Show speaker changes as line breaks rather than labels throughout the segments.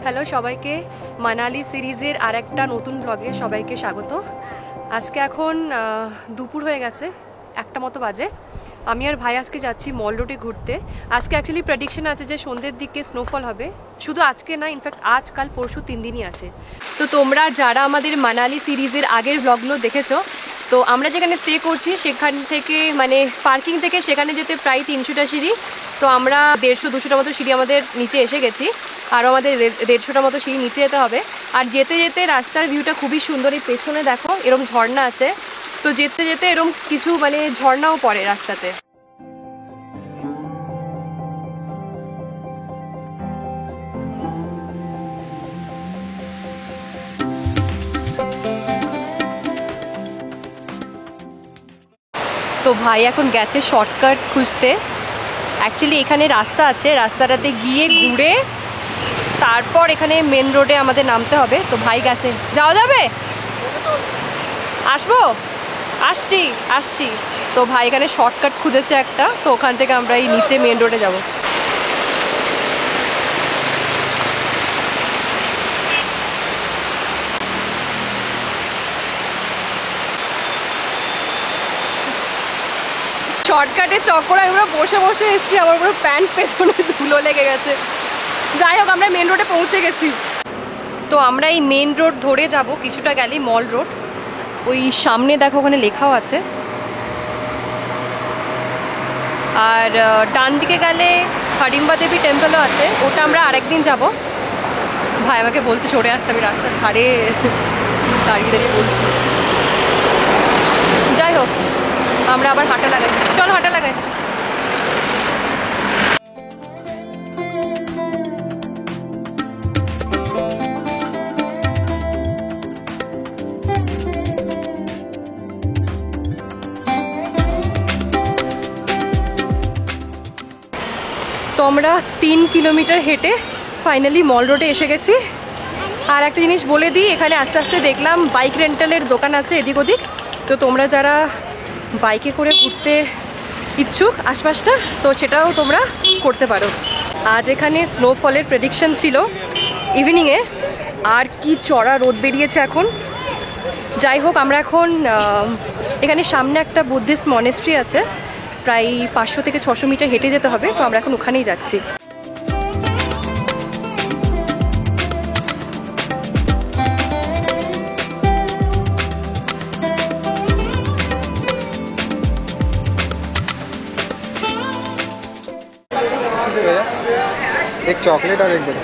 Hello সবাইকে, মানালি সিরিজের আর একটা নতুন ব্লগে সবাইকে স্বাগত। আজকে এখন দুপুর হয়ে গেছে, একটা মতো বাজে। আমি আর ভাই আজকে যাচ্ছি মল রোডে ঘুরতে। আজকে অ্যাকচুয়ালি প্রেডিকশন আছে যে সন্ধ্যের দিকে স্নোফল হবে। শুধু আজকে না, ইনফ্যাক্ট আজ কাল পরশু 3 দিনই আছে। তো তোমরা যারা আমাদের মানালি সিরিজের আগের ব্লগগুলো দেখেছো, তো আমরা যেখানে স্টে করছি সেখান থেকে মানে পার্কিং থেকে সেখানে যেতে প্রায় 300টা সিঁড়ি। তো আমরা 150-200টা মতো সিঁড়ি আমাদের নিচে এসে গেছি, আরও আমাদের 150টা মতো সিঁড়ি নিচে যেতে হবে। আর যেতে যেতে রাস্তার ভিউটা খুবই সুন্দর। এই পেছনে দেখো এরম ঝর্ণা আছে, তো যেতে যেতে এরম কিছু মানে ঝর্ণাও পড়ে রাস্তাতে। তো ভাই এখন গেছে শর্টকাট খুঁজতে। অ্যাকচুয়ালি এখানে রাস্তা আছে, রাস্তাটাতে গিয়ে ঘুরে তারপর এখানে মেন রোডে আমাদের নামতে হবে। তো ভাই গেছে, যাওয়া যাবে? আসবো, আসছি আসছি। তো ভাই এখানে শর্টকাট খুঁজেছে একটা, তো ওখান থেকে আমরা এই নিচে মেন রোডে যাব। শর্টকাটের চক্করে আমরা বসে বসে এসেছি, আমার পুরো প্যান্ট পেছনে ধুলো লেগে গেছে। যাই হোক, আমরা মেন রোডে পৌঁছে গেছি। তো আমরা এই মেন রোড ধরে যাব, কিছুটা গেলেই মল রোড। ওই সামনে দেখো ওখানে লেখাও আছে। আর ডান দিকে গেলে হাডিম্বা দেবী টেম্পলও আছে, ওটা আমরা আরেকদিন যাব। ভাই আমাকে বলছে সরে আসতে, আমি রাস্তার ধারে দাঁড়িয়ে দাঁড়িয়ে বলছি। যাই হোক, আমরা আবার হাঁটা লাগাই, চল হাঁটা লাগাই। তো আমরা 3 কিলোমিটার হেঁটে ফাইনালি মল রোডে এসে গেছি। আর একটা জিনিস বলে দিই, এখানে আস্তে আস্তে দেখলাম বাইক রেন্টালের দোকান আছে এদিক ওদিক। তো তোমরা যারা বাইকে করে ঘুরতে ইচ্ছুক আশপাশটা, তো সেটাও তোমরা করতে পারো। আজ এখানে স্নোফলের প্রেডিকশন ছিল ইভিনিংয়ে, আর কি চড়া রোদ বেরিয়েছে এখন। যাই হোক, আমরা এখন এখানে সামনে একটা বুদ্ধিস্ট মনেস্ট্রি আছে, প্রায় 500 থেকে 600 মিটার হেঁটে যেতে হবে। তো আমরা এখন ওখানেই যাচ্ছি।
एक चॉकलेट और एक बटर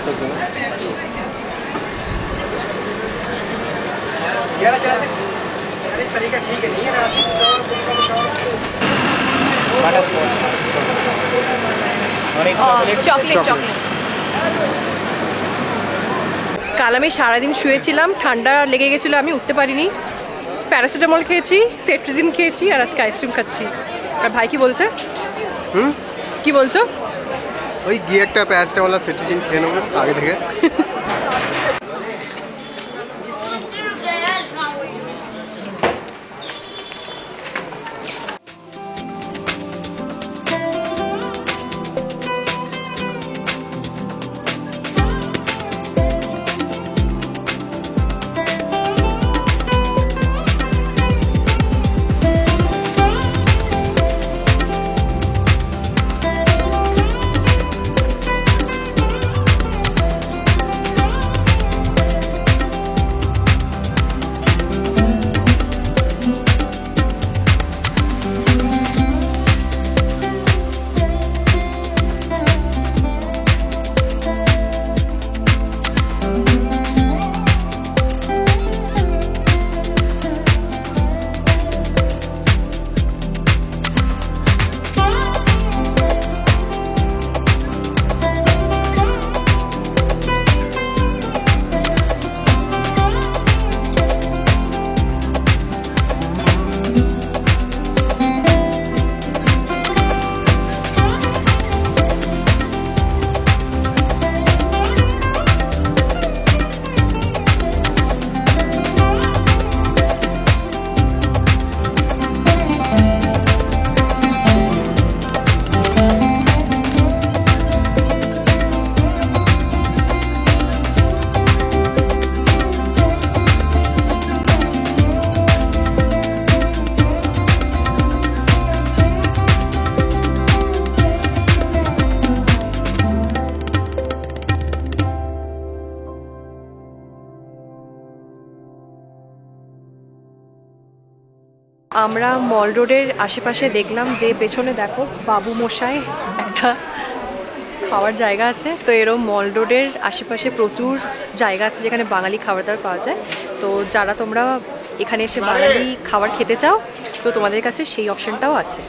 কাল আমি সারাদিন শুয়েছিলাম, ঠান্ডা লেগে গেছিলো, আমি উঠতে পারিনি। প্যারাসিটামল খেয়েছি, সেট্রিজিন খেয়েছি, আর আজকে আইসক্রিম খাচ্ছি। আর ভাই কি বলছে? কি বলছো?
ওই গিয়ে একটা প্যারাসিটামল আর সেট্রিজিন খেয়ে নেবো আগে থেকে।
আমরা মল রোডের আশেপাশে দেখলাম যে পেছনে দেখো বাবু মশাই একটা খাওয়ার জায়গা আছে। তো এরকম মল রোডের আশেপাশে প্রচুর জায়গা আছে যেখানে বাঙালি খাবার দাবার পাওয়া যায়। তো যারা তোমরা এখানে এসে বাঙালি খাবার খেতে চাও তো তোমাদের কাছে সেই অপশনটাও আছে।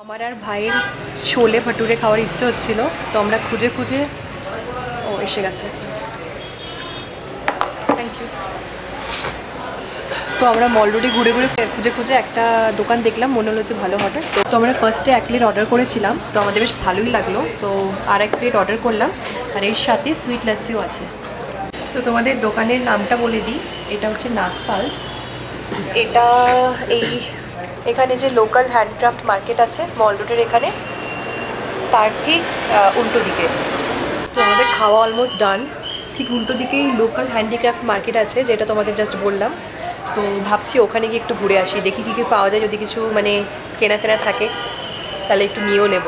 আমার আর ভাইয়ের ছোলে ভাটুরে খাওয়ার ইচ্ছে হচ্ছিল, তো আমরা খুঁজে খুঁজে এসে গেছে। Thank you. তো আমরা মল রোডে ঘুরে ঘুরে খুঁজে খুঁজে একটা দোকান দেখলাম, মনে হলো যে ভালো হবে। তো আমরা ফার্স্টে 1 প্লেট অর্ডার করেছিলাম, তো আমাদের বেশ ভালোই লাগলো। তো আর 1 প্লেট অর্ডার করলাম, আর এর সাথে সুইট লাস্সিও আছে। তো তোমাদের দোকানের নামটা বলে দিই, এটা হচ্ছে নাগপালস। এটা এখানে যে লোকাল হ্যান্ডক্রাফট মার্কেট আছে মল রোডের এখানে, তার ঠিক উল্টো দিকে। তো আমাদের খাওয়া অলমোস্ট ডান। ঠিক উল্টো দিকেই লোকাল হ্যান্ডিক্রাফট মার্কেট আছে, যেটা তোমাদের জাস্ট বললাম। তো ভাবছি ওখানে গিয়ে একটু ঘুরে আসি, দেখি কী কী পাওয়া যায়। যদি কিছু মানে কেনা ফেনার থাকে তাহলে একটু নিয়েও নেব।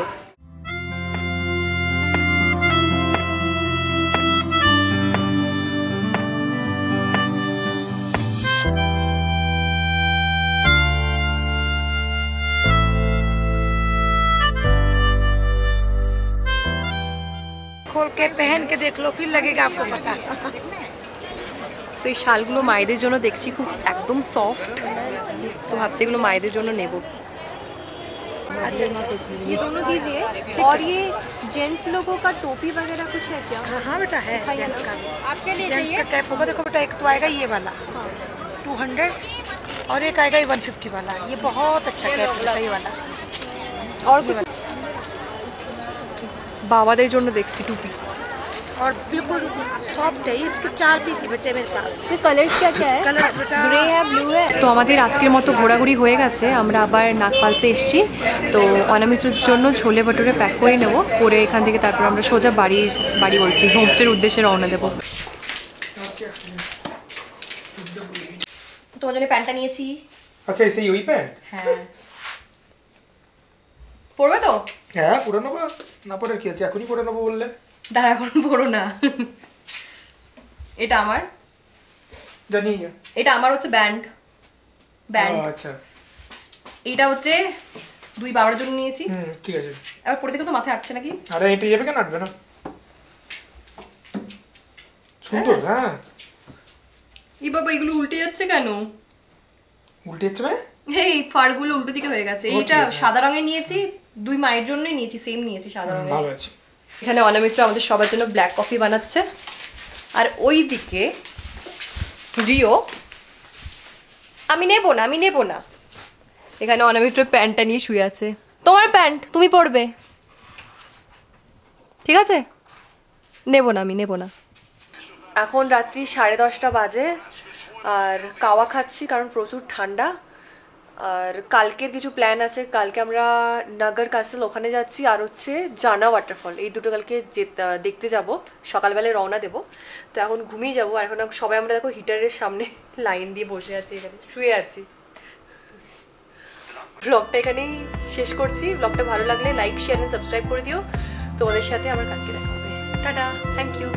खोल के पहन के देख लो, फिर लगेगा आपको पता।
তো এই শালগুলো মায়েদের জন্য দেখছি খুব একদম সফট, তো ভাবছি এগুলো মায়েদের জন্য নেব।
अच्छा
ये दोनों दीजिए। और ये जेंट्स लोगों का टोपी वगैरह कुछ है क्या?
हाँ बेटा है जेंट्स का।
आपके लिए
जेंट्स का कैप होगा, देखो बेटा, एक तो आएगा ये वाला 200 और एक आएगा ये 150 वाला। ये बहुत अच्छा कैप है ये वाला।
और कुछ বাবাদের জন্য দেখছি টুপি।
और बिल्कुल सॉफ्ट है, इसके 4 पीस ही बचे मेरे पास।
तो कलर्स क्या क्या है?
कलर्स बेटा
গ্রে है, ব্লু है। তো আমাদের আজকের মতো ঘোরাঘুরি হয়ে গেছে, আমরা আবার নাগপালসে এসেছি। তো অনামিত্রর জন্য ছোলে ভাটুরে প্যাক করে নেব, করে এখান থেকে তারপর আমরা সোজা বাড়ি বলছি হোমস্টের উদ্দেশ্যে রওনা দেবো। তোমার জন্য প্যান্টটা নিয়েছি।
আচ্ছা সেই ওই প্যান্ট?
হ্যাঁ, পরবে তো?
হ্যাঁ পরে নেবো, না পরে কি আছে, এখনই পরে নেবো বললে।
দাঁড়া, এখন পরো না। এটা আমার,
জানি।
এটা আমার হচ্ছে ব্যান্ড।
আচ্ছা,
এটা হচ্ছে 2 বাবার জন্য নিয়েছি।
ঠিক আছে।
এবার পরে দেখো তো মাথায় আটছে নাকি?
আরে এটা যাবে কেন, আটবে না, সুন্দর। হ্যাঁ
এই বাবা, এগুলো উল্টে যাচ্ছে কেন?
উল্টে যাচ্ছে মানে?
এই ফাড়গুলো উল্টো দিকে হয়ে গেছে। এইটা
ঠিক আছে।
সাদা রঙের নিয়েছি, 2 মায়ের জন্যই নিয়েছি, সেম নিয়েছি সাদা রঙের।
ভালো আছে।
এখানে অনামিত্র আমাদের সবার জন্য ব্ল্যাক কফি বানাচ্ছে, আর ওই দিকে রিও। আমি নেব না। এখানে অনামিত্র প্যান্টটা নিয়ে শুয়ে আছে। তোমার প্যান্ট তুমি পরবে, ঠিক আছে? আমি নেব না। এখন রাত্রি 10:30 বাজে, আর কাওয়া খাচ্ছি কারণ প্রচুর ঠান্ডা। আর কালকের কিছু প্ল্যান আছে, কালকে আমরা নগর ক্যাসেল ওখানে যাচ্ছি, আর হচ্ছে জানা ওয়াটারফল, এই দুটো কালকে দেখতে যাব। সকালবেলায় রওনা দেবো। তো এখন ঘুমিয়ে যাবো। আর এখন সবাই আমরা দেখো হিটারের সামনে লাইন দিয়ে বসে আছি, এখানে শুয়ে আছি। ব্লগটা এখানেই শেষ করছি। ব্লগটা ভালো লাগলে লাইক, শেয়ার এন্ড সাবস্ক্রাইব করে দিও। তোমাদের সাথে আমার কালকে দেখা হবে। Tata, thank you.